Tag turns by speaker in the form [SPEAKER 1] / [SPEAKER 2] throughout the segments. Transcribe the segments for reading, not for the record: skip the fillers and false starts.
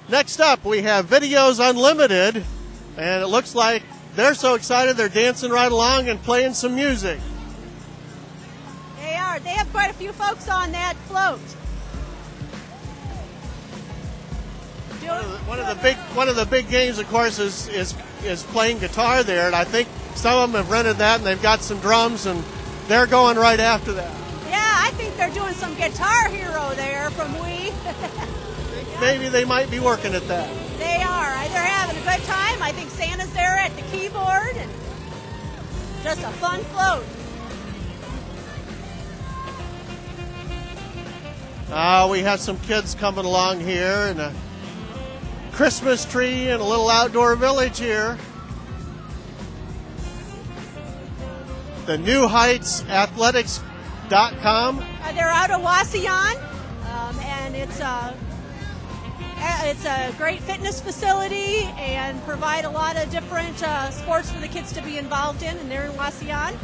[SPEAKER 1] Next up, we have Videos Unlimited, and it looks like they're so excited they're dancing right along and playing some music.
[SPEAKER 2] They are. They have quite a few folks on that float.
[SPEAKER 1] One of the big games, of course, is playing guitar there, and I think some of them have rented that, and they've got some drums, and they're going right after that.
[SPEAKER 2] Yeah, I think they're doing some Guitar Hero there from Wii.
[SPEAKER 1] Maybe they might be working at that.
[SPEAKER 2] They are. They're having a good time. I think Santa's there at the keyboard, and just a fun float.
[SPEAKER 1] We have some kids coming along here, and a Christmas tree and a little outdoor village here. The New Heights Athletics.com.
[SPEAKER 2] They're out of Wasion, and it's a great fitness facility and provide a lot of different sports for the kids to be involved in, and they're in Wasion.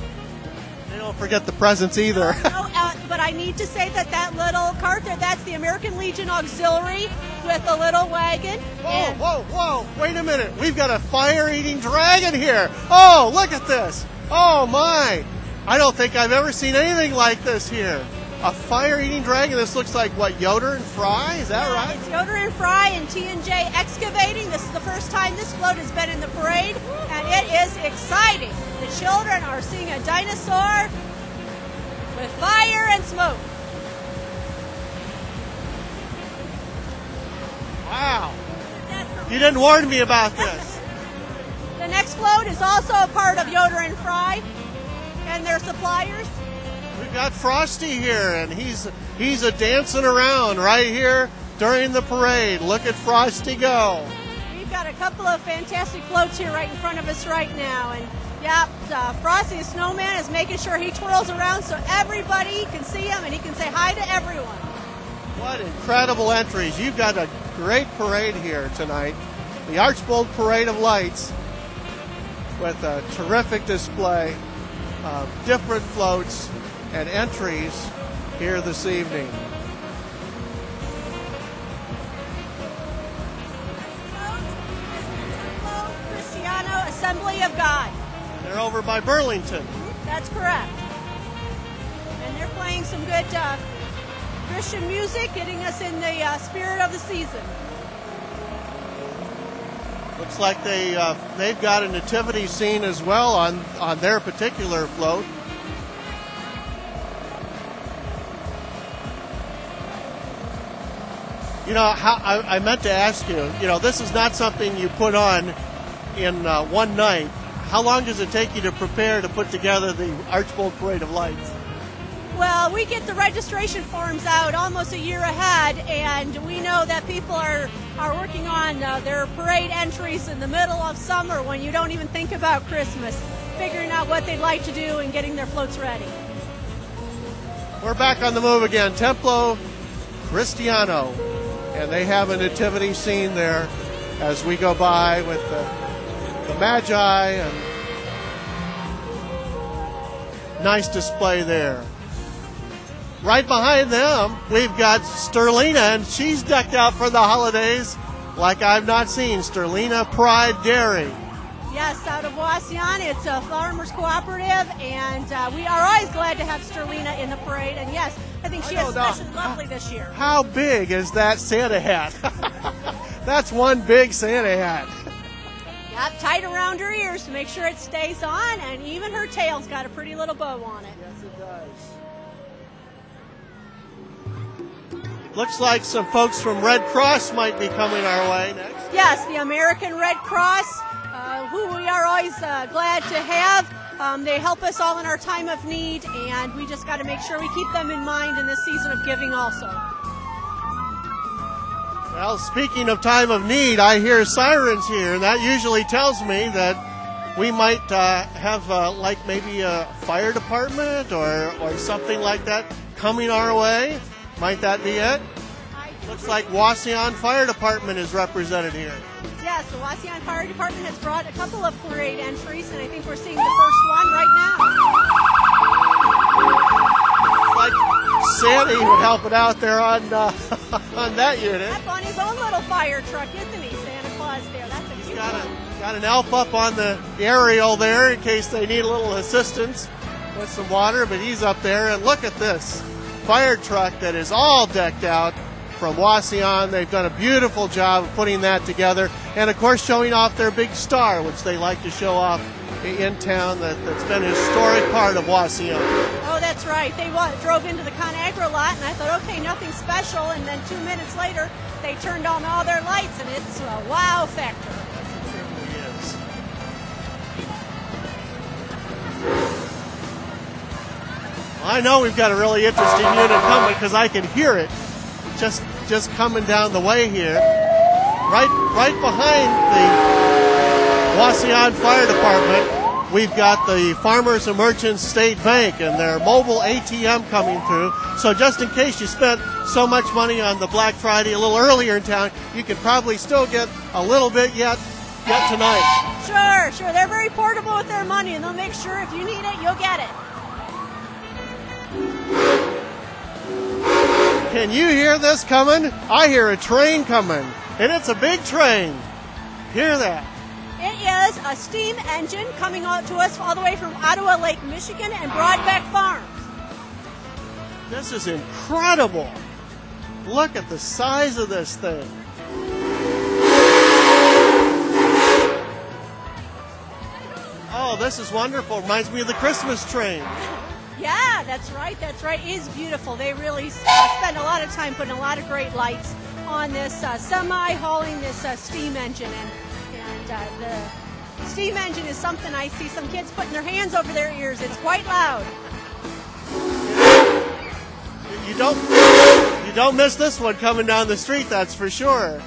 [SPEAKER 1] They don't forget the presents either.
[SPEAKER 2] No, but I need to say that little cart there, that's the American Legion Auxiliary with a little wagon.
[SPEAKER 1] Whoa, wait a minute. We've got a fire-eating dragon here. Oh, look at this. Oh, my. I don't think I've ever seen anything like this here. A fire-eating dragon. This looks like, what, Yoder and Fry? Is that right?
[SPEAKER 2] It's Yoder and Fry and T&J Excavating. This is the first time this float has been in the parade, and it is exciting. The children are seeing a dinosaur with fire and smoke.
[SPEAKER 1] Wow. You didn't warn me about this.
[SPEAKER 2] The next float is also a part of Yoder and Fry and their suppliers.
[SPEAKER 1] We've got Frosty here, and he's a dancing around right here during the parade. Look at Frosty go.
[SPEAKER 2] We've got a couple of fantastic floats here right in front of us right now, and Frosty the Snowman is making sure he twirls around so everybody can see him and he can say hi to everyone.
[SPEAKER 1] What incredible entries. You've got a great parade here tonight. The Archbold Parade of Lights with a terrific display of different floats and entries here this evening.
[SPEAKER 2] Cristiano Assembly of God.
[SPEAKER 1] They're over by Burlington.
[SPEAKER 2] That's correct. And they're playing some good Christian music, getting us in the spirit of the season.
[SPEAKER 1] Looks like they've got a nativity scene as well on their particular float. You know, I meant to ask you, this is not something you put on in one night. How long does it take you to prepare to put together the Archbold Parade of Lights?
[SPEAKER 2] Well, we get the registration forms out almost a year ahead, and we know that people are working on their parade entries in the middle of summer when you don't even think about Christmas, figuring out what they'd like to do and getting their floats ready.
[SPEAKER 1] We're back on the move again. Templo Cristiano, and they have a nativity scene there as we go by with the Magi, and nice display there. Right behind them, we've got Sterlina, and she's decked out for the holidays like I've not seen. Sterlina Pride Dairy.
[SPEAKER 2] Yes, out of Wasion. It's a farmers cooperative, and we are always glad to have Sterlina in the parade. And yes, I think she is especially lovely this year.
[SPEAKER 1] How big is that Santa hat? That's one big Santa hat.
[SPEAKER 2] Yep, tight around her ears to make sure it stays on, and even her tail's got a pretty little bow on it.
[SPEAKER 1] Yes, it does. Looks like some folks from Red Cross might be coming our way next.
[SPEAKER 2] Yes, the American Red Cross, who we are always glad to have. They help us all in our time of need, and we just got to make sure we keep them in mind in this season of giving also.
[SPEAKER 1] Well, speaking of time of need, I hear sirens here, and that usually tells me that we might have like maybe a fire department or something like that coming our way. Might that be it? Looks like Wasion Fire Department is represented here.
[SPEAKER 2] Yes, the Wasion Fire Department has brought a couple of parade entries, and I think we're seeing the first one right now.
[SPEAKER 1] Like Santa even helping out there on on that unit.
[SPEAKER 2] Up on his own little fire truck, isn't he, Santa Claus there? That's a cute one.
[SPEAKER 1] Got an elf up on the aerial there in case they need a little assistance with some water, but he's up there. And look at this fire truck that is all decked out from Wauseon. They've done a beautiful job of putting that together, and of course showing off their big star, which they like to show off in town. That's been a historic part of Wauseon.
[SPEAKER 2] Oh, that's right. They drove into the ConAgra lot, and I thought, okay, nothing special, and then 2 minutes later, they turned on all their lights, and it's a wow factor.
[SPEAKER 1] It certainly is. I know we've got a really interesting unit coming because I can hear it just coming down the way here. Right behind the Wauseon Fire Department, we've got the Farmers and Merchants State Bank and their mobile ATM coming through. So just in case you spent so much money on the Black Friday a little earlier in town, you can probably still get a little bit yet tonight.
[SPEAKER 2] Sure. They're very portable with their money, and they'll make sure if you need it, you'll get it.
[SPEAKER 1] Can you hear this coming? I hear a train coming, and it's a big train. Hear that?
[SPEAKER 2] It is a steam engine coming out to us all the way from Ottawa Lake, Michigan, and Broadbeck Farms.
[SPEAKER 1] This is incredible. Look at the size of this thing. Oh, this is wonderful. Reminds me of the Christmas train.
[SPEAKER 2] Yeah, that's right. It is beautiful. They really spend a lot of time putting a lot of great lights on this semi hauling this steam engine. And the steam engine is something I see some kids putting their hands over their ears. It's quite loud.
[SPEAKER 1] You don't miss this one coming down the street, that's for sure.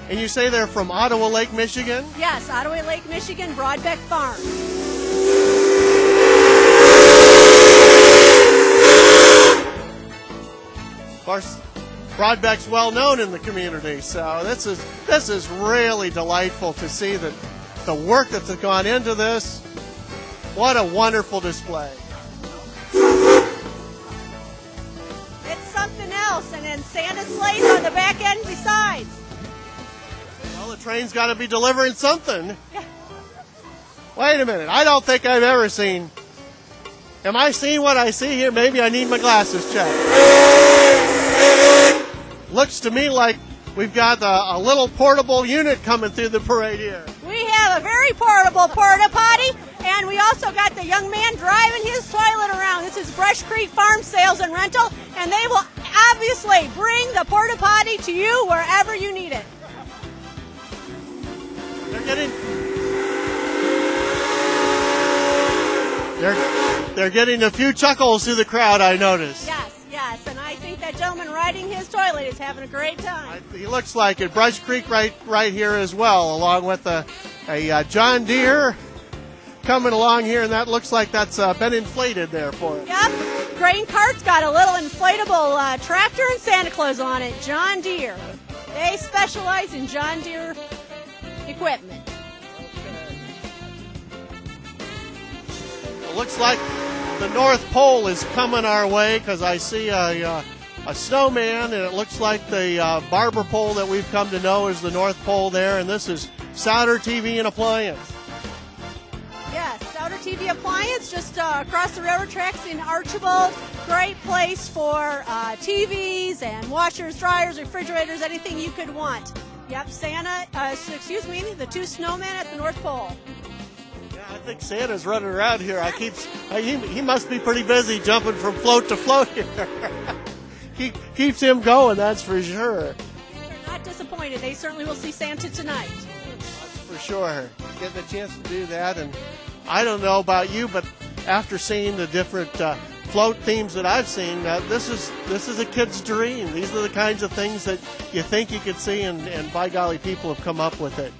[SPEAKER 1] And you say they're from Ottawa Lake, Michigan?
[SPEAKER 2] Yes, Ottawa Lake, Michigan, Broadbeck Farms.
[SPEAKER 1] Of course, Broadbeck's well known in the community, so this is really delightful to see that the work that's gone into this. What a wonderful display.
[SPEAKER 2] It's something else, and then Santa sleighs on the back end besides.
[SPEAKER 1] Well, the train's got to be delivering something. Wait a minute, I don't think I've ever seen. Am I seeing what I see here? Maybe I need my glasses checked. Looks to me like we've got a little portable unit coming through the parade here.
[SPEAKER 2] We have a very portable porta potty, and we also got the young man driving his toilet around. This is Brush Creek Farm Sales and Rental, and they will obviously bring the porta potty to you wherever you need it.
[SPEAKER 1] They're getting a few chuckles through the crowd, I noticed.
[SPEAKER 2] Yes, and I think that gentleman riding his toilet is having a great time.
[SPEAKER 1] He looks like it. Brush Creek right here as well, along with a John Deere coming along here, and that looks like that's been inflated there for it.
[SPEAKER 2] Yep, grain cart's got a little inflatable tractor and Santa Claus on it, John Deere. They specialize in John Deere equipment.
[SPEAKER 1] It looks like the North Pole is coming our way because I see a snowman, and it looks like the barber pole that we've come to know is the North Pole there, and this is Souter TV and Appliance.
[SPEAKER 2] Yes, Souter TV Appliance just across the railroad tracks in Archbold. Great place for TVs and washers, dryers, refrigerators, anything you could want. Yep, the two snowmen at the North Pole.
[SPEAKER 1] I think Santa's running around here. He must be pretty busy jumping from float to float here. Keeps him going, that's for sure.
[SPEAKER 2] They're not disappointed. They certainly will see Santa tonight.
[SPEAKER 1] That's for sure. Getting a chance to do that, and I don't know about you, but after seeing the different float themes that I've seen, this is a kid's dream. These are the kinds of things that you think you could see, and by golly, people have come up with it.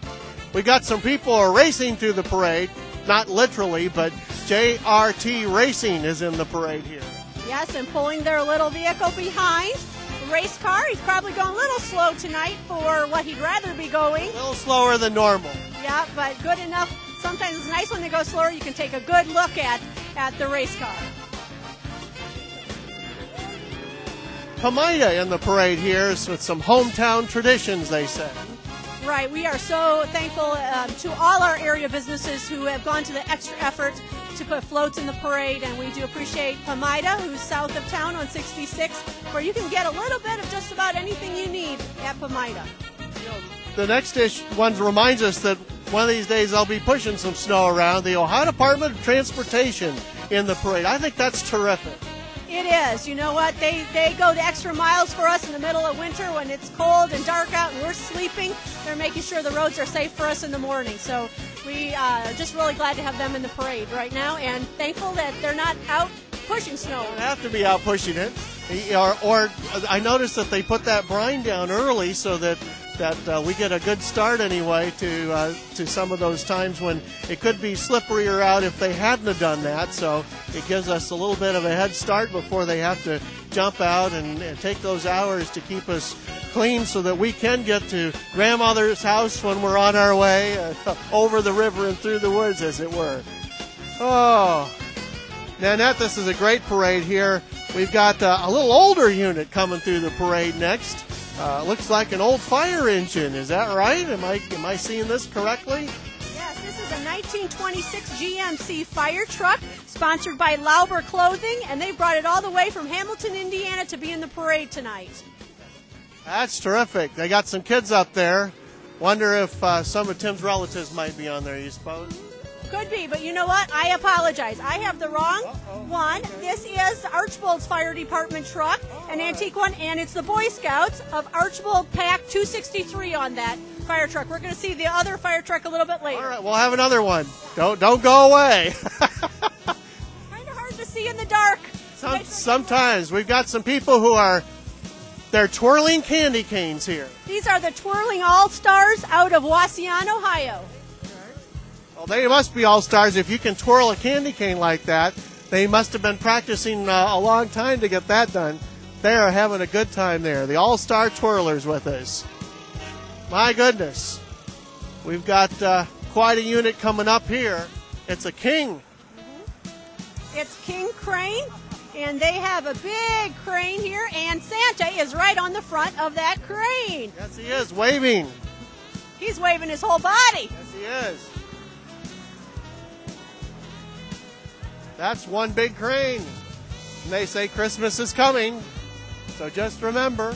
[SPEAKER 1] We got some people are racing through the parade. Not literally, but JRT Racing is in the parade here.
[SPEAKER 2] Yes, and pulling their little vehicle behind. The race car, he's probably going a little slow tonight for what he'd rather be going.
[SPEAKER 1] A little slower than normal.
[SPEAKER 2] Yeah, but good enough. Sometimes it's nice when they go slower. You can take a good look at the race car.
[SPEAKER 1] Pomaida in the parade here with some hometown traditions, they say.
[SPEAKER 2] Right, we are so thankful to all our area businesses who have gone to the extra effort to put floats in the parade, and we do appreciate Pomaida, who's south of town on 66, where you can get a little bit of just about anything you need at Pomaida.
[SPEAKER 1] The next one reminds us that one of these days I'll be pushing some snow around. The Ohio Department of Transportation in the parade. I think that's terrific.
[SPEAKER 2] It is. You know what? They go the extra miles for us in the middle of winter when it's cold and dark out and we're sleeping. They're making sure the roads are safe for us in the morning. So we are just really glad to have them in the parade right now, and thankful that they're not out pushing snow.
[SPEAKER 1] They don't have to be out pushing it. Or I noticed that they put that brine down early so that we get a good start anyway to some of those times when it could be slipperier out if they hadn't have done that. So it gives us a little bit of a head start before they have to jump out and take those hours to keep us clean so that we can get to grandmother's house when we're on our way over the river and through the woods, as it were. Oh, Nanette, this is a great parade here. We've got a little older unit coming through the parade next. Looks like an old fire engine. Is that right? Am I seeing this correctly?
[SPEAKER 2] Yes, this is a 1926 GMC fire truck sponsored by Lauber Clothing, and they brought it all the way from Hamilton, Indiana to be in the parade tonight.
[SPEAKER 1] That's terrific. They got some kids up there. Wonder if some of Tim's relatives might be on there, you suppose?
[SPEAKER 2] Could be, but you know what? I apologize. I have the wrong one. This is Archbold's fire department truck, an antique one, and it's the Boy Scouts of Archbold Pack 263 on that fire truck. We're going to see the other fire truck a little bit later.
[SPEAKER 1] All right, we'll have another one. Don't go away.
[SPEAKER 2] Kind of hard to see in the dark.
[SPEAKER 1] Sometimes we've got some people they're twirling candy canes here.
[SPEAKER 2] These are the Twirling All-Stars out of Wauseon, Ohio.
[SPEAKER 1] Well, they must be all-stars if you can twirl a candy cane like that. They must have been practicing a long time to get that done. They are having a good time there. The all-star twirlers with us. My goodness. We've got quite a unit coming up here. It's a king.
[SPEAKER 2] It's King Crane, and they have a big crane here, and Santa is right on the front of that crane.
[SPEAKER 1] Yes, he is, waving.
[SPEAKER 2] He's waving his whole body.
[SPEAKER 1] Yes, he is. That's one big crane. And they say Christmas is coming. So just remember,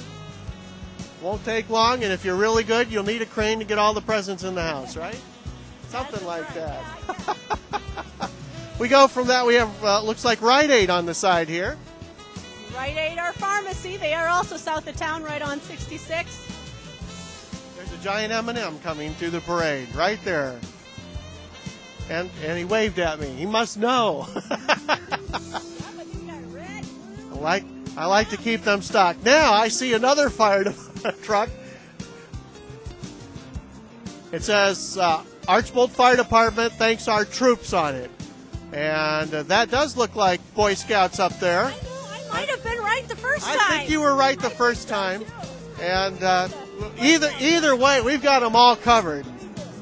[SPEAKER 1] won't take long, and if you're really good, you'll need a crane to get all the presents in the house, right? Something like that. Yeah. We go from that, we have, looks like Rite Aid on the side here.
[SPEAKER 2] Rite Aid, our pharmacy. They are also south of town, right on 66.
[SPEAKER 1] There's a giant M&M coming through the parade, right there. And he waved at me. He must know. I like to keep them stocked. Now I see another fire truck. It says Archbold Fire Department thanks our troops on it. And that does look like Boy Scouts up there.
[SPEAKER 2] I know, I might have been right the first time.
[SPEAKER 1] I think you were right the first time. And either way, we've got them all covered.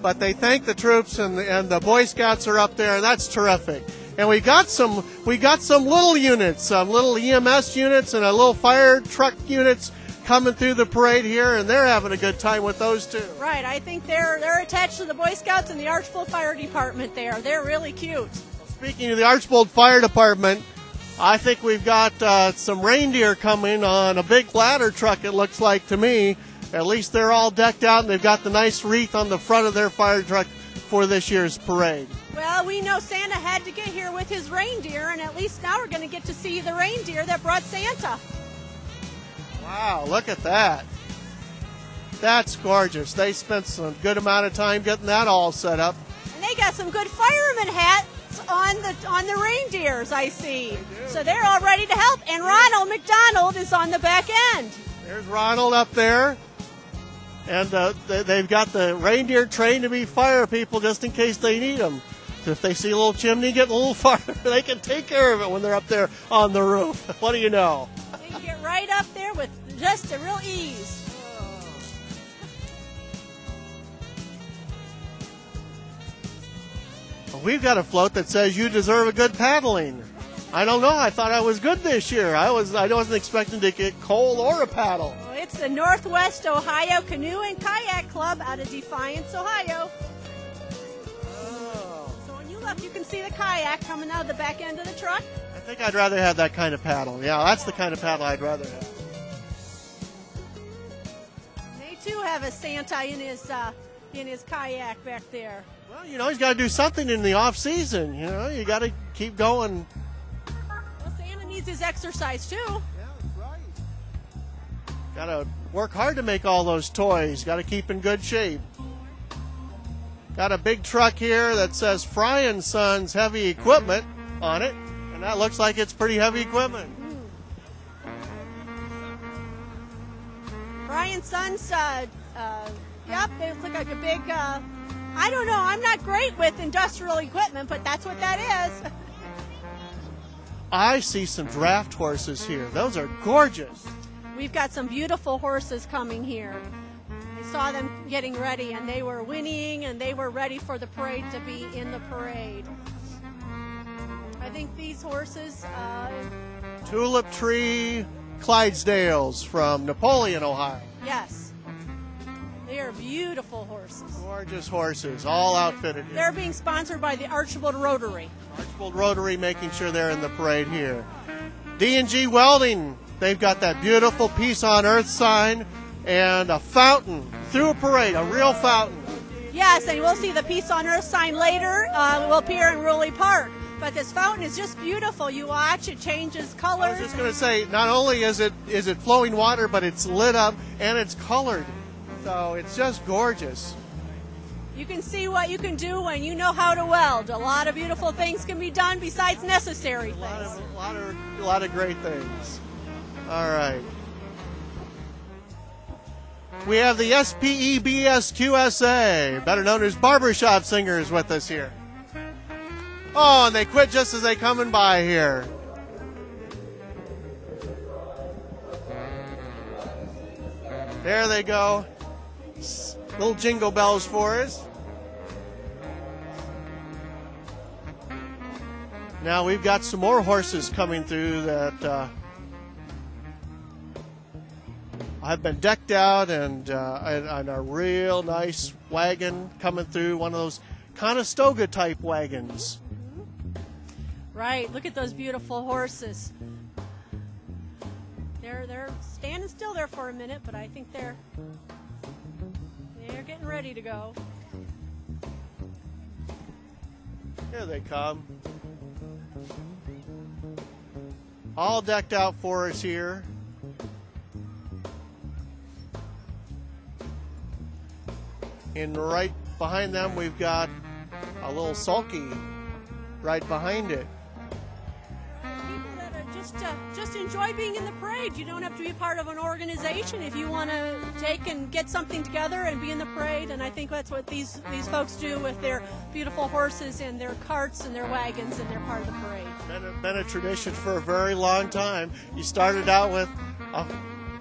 [SPEAKER 1] But they thank the troops, and the Boy Scouts are up there, and that's terrific. And we got some little units, some little EMS units, and a little fire truck units coming through the parade here, and they're having a good time with those too.
[SPEAKER 2] Right, I think they're attached to the Boy Scouts and the Archbold Fire Department there. They're really cute.
[SPEAKER 1] Well, speaking of the Archbold Fire Department, I think we've got some reindeer coming on a big ladder truck, it looks like to me. At least they're all decked out, and they've got the nice wreath on the front of their fire truck for this year's parade.
[SPEAKER 2] Well, we know Santa had to get here with his reindeer, and at least now we're going to get to see the reindeer that brought Santa.
[SPEAKER 1] Wow, look at that. That's gorgeous. They spent some good amount of time getting that all set up.
[SPEAKER 2] And they got some good fireman hats on the reindeers, I see. So they're all ready to help. And Ronald McDonald is on the back end.
[SPEAKER 1] There's Ronald up there. And they've got the reindeer trained to be fire people just in case they need them. So if they see a little chimney getting a little fire, they can take care of it when they're up there on the roof. What do you know?
[SPEAKER 2] They can get right up there with just a real ease.
[SPEAKER 1] Well, we've got a float that says you deserve a good paddling. I don't know. I thought I was good this year. I wasn't expecting to get coal or a paddle.
[SPEAKER 2] Well, it's the Northwest Ohio Canoe and Kayak Club out of Defiance, Ohio.
[SPEAKER 1] Oh.
[SPEAKER 2] So when you look, you can see the kayak coming out of the back end of the truck.
[SPEAKER 1] I think I'd rather have that kind of paddle. Yeah, that's the kind of paddle I'd rather have.
[SPEAKER 2] They too have a Santa in his kayak back there.
[SPEAKER 1] Well, you know, he's got to do something in the off season. You know, you got to keep going.
[SPEAKER 2] Well, Santa needs his exercise too.
[SPEAKER 1] Yeah, that's right. Got to work hard to make all those toys. Got to keep in good shape. Got a big truck here that says Fry & Sons Heavy Equipment on it, and that looks like it's pretty heavy equipment.
[SPEAKER 2] Fry & Sons, yep, they look like a big, I don't know, I'm not great with industrial equipment, but that's what that is.
[SPEAKER 1] I see some draft horses here. Those are gorgeous.
[SPEAKER 2] We've got some beautiful horses coming here. I saw them getting ready, and they were whinnying, and they were ready for the parade to be in the parade. I think these horses...
[SPEAKER 1] Tulip Tree Clydesdales from Napoleon, Ohio.
[SPEAKER 2] Yes. They are beautiful horses.
[SPEAKER 1] Gorgeous horses, all outfitted here.
[SPEAKER 2] They're being sponsored by the Archbold Rotary.
[SPEAKER 1] Archbold Rotary making sure they're in the parade here. D&G Welding, they've got that beautiful Peace on Earth sign and a fountain through a parade, a real fountain.
[SPEAKER 2] Yes, and we'll see the Peace on Earth sign later. It will appear in Ruley Park. But this fountain is just beautiful. You watch, it changes colors.
[SPEAKER 1] I was just going to say, not only is it flowing water, but it's lit up and it's colored. So it's just gorgeous.
[SPEAKER 2] You can see what you can do when you know how to weld. A lot of beautiful things can be done besides necessary things.
[SPEAKER 1] A lot of great things. All right. We have the SPEBSQSA, better known as Barbershop Singers, with us here. Oh, and they quit just as they coming by here. There they go. Little jingle bells for us. Now we've got some more horses coming through that have been decked out and a real nice wagon coming through, one of those Conestoga type wagons.
[SPEAKER 2] Right, look at those beautiful horses. They're standing still there for a minute, but I think they're getting ready to go.
[SPEAKER 1] Here they come. All decked out for us here. And right behind them, we've got a little sulky right behind it.
[SPEAKER 2] People that are just enjoy being in the parade. You don't have to be part of an organization if you want to take and get something together and be in the parade. And I think that's what these folks do with their beautiful horses and their carts and their wagons, and they're part of the parade.
[SPEAKER 1] Been a tradition for a very long time. You started out with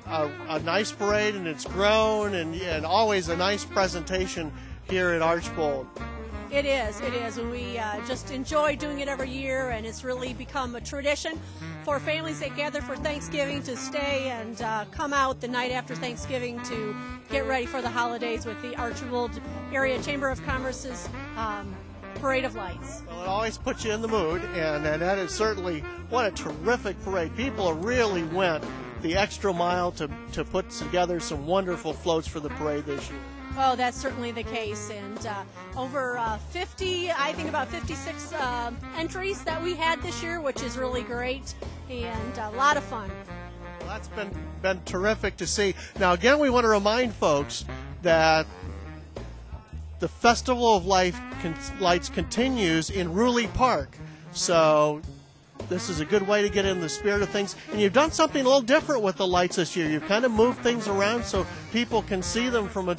[SPEAKER 1] a nice parade, and it's grown, and always a nice presentation here at Archbold.
[SPEAKER 2] It is, and we just enjoy doing it every year, and it's really become a tradition for families that gather for Thanksgiving to stay and come out the night after Thanksgiving to get ready for the holidays with the Archbold Area Chamber of Commerce's Parade of Lights.
[SPEAKER 1] Well, it always puts you in the mood, and that is certainly, what a terrific parade. People really went the extra mile to put together some wonderful floats for the parade this year.
[SPEAKER 2] Oh, that's certainly the case, and over 50, I think about 56 entries that we had this year, which is really great and a lot of fun.
[SPEAKER 1] Well, that's been terrific to see. Now, again, we want to remind folks that the Festival of Lights continues in Ruley Park, so this is a good way to get in the spirit of things. And you've done something a little different with the lights this year. You've kind of moved things around so people can see them from a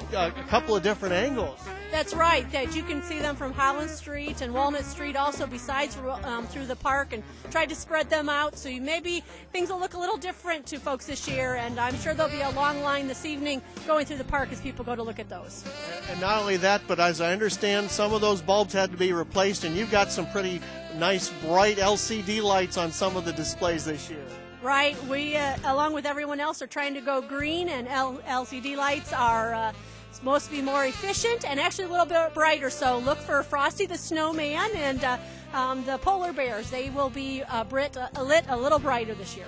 [SPEAKER 1] couple of different angles.
[SPEAKER 2] That's right. That you can see them from Holland Street and Walnut Street also besides through the park, and try to spread them out. So maybe things will look a little different to folks this year, and I'm sure there'll be a long line this evening going through the park as people go to look at those.
[SPEAKER 1] And not only that, but as I understand, some of those bulbs had to be replaced, and you've got some pretty nice bright LCD lights on some of the displays this year.
[SPEAKER 2] Right. We, along with everyone else, are trying to go green, and LCD lights are supposed to be more efficient and actually a little bit brighter. So look for Frosty the Snowman and the polar bears. They will be lit a little brighter this year.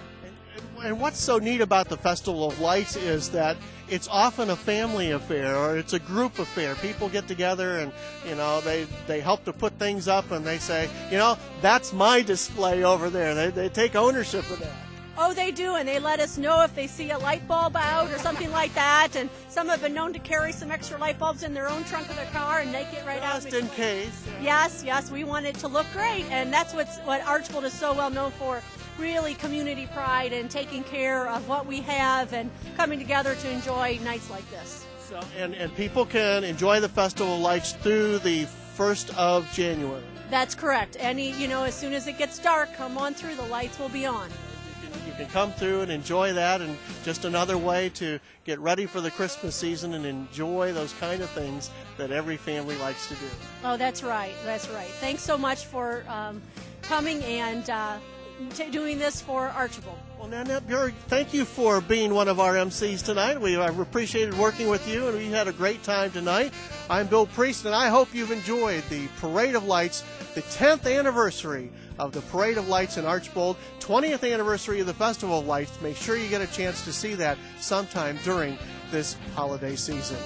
[SPEAKER 1] And what's so neat about the Festival of Lights is that it's often a family affair, or it's a group affair. People get together and, you know, they help to put things up, and they say, you know, that's my display over there. They take ownership of that.
[SPEAKER 2] Oh, they do, and they let us know if they see a light bulb out or something like that. And some have been known to carry some extra light bulbs in their own trunk of their car and make it right out.
[SPEAKER 1] Just in case.
[SPEAKER 2] Yes, we want it to look great, and that's what Archbold is so well known for. Really community pride and taking care of what we have and coming together to enjoy nights like this.
[SPEAKER 1] So, and people can enjoy the Festival of Lights through the 1st of January.
[SPEAKER 2] That's correct. As soon as it gets dark, come on through, the lights will be on.
[SPEAKER 1] You can come through and enjoy that, and just another way to get ready for the Christmas season and enjoy those kind of things that every family likes to do.
[SPEAKER 2] Oh, that's right. Thanks so much for coming and doing this for Archbold.
[SPEAKER 1] Well, Nanette Bjorg, thank you for being one of our MCs tonight. I've appreciated working with you, and we had a great time tonight. I'm Bill Priest, and I hope you've enjoyed the Parade of Lights, the 10th anniversary of the Parade of Lights in Archbold, 20th anniversary of the Festival of Lights. Make sure you get a chance to see that sometime during this holiday season.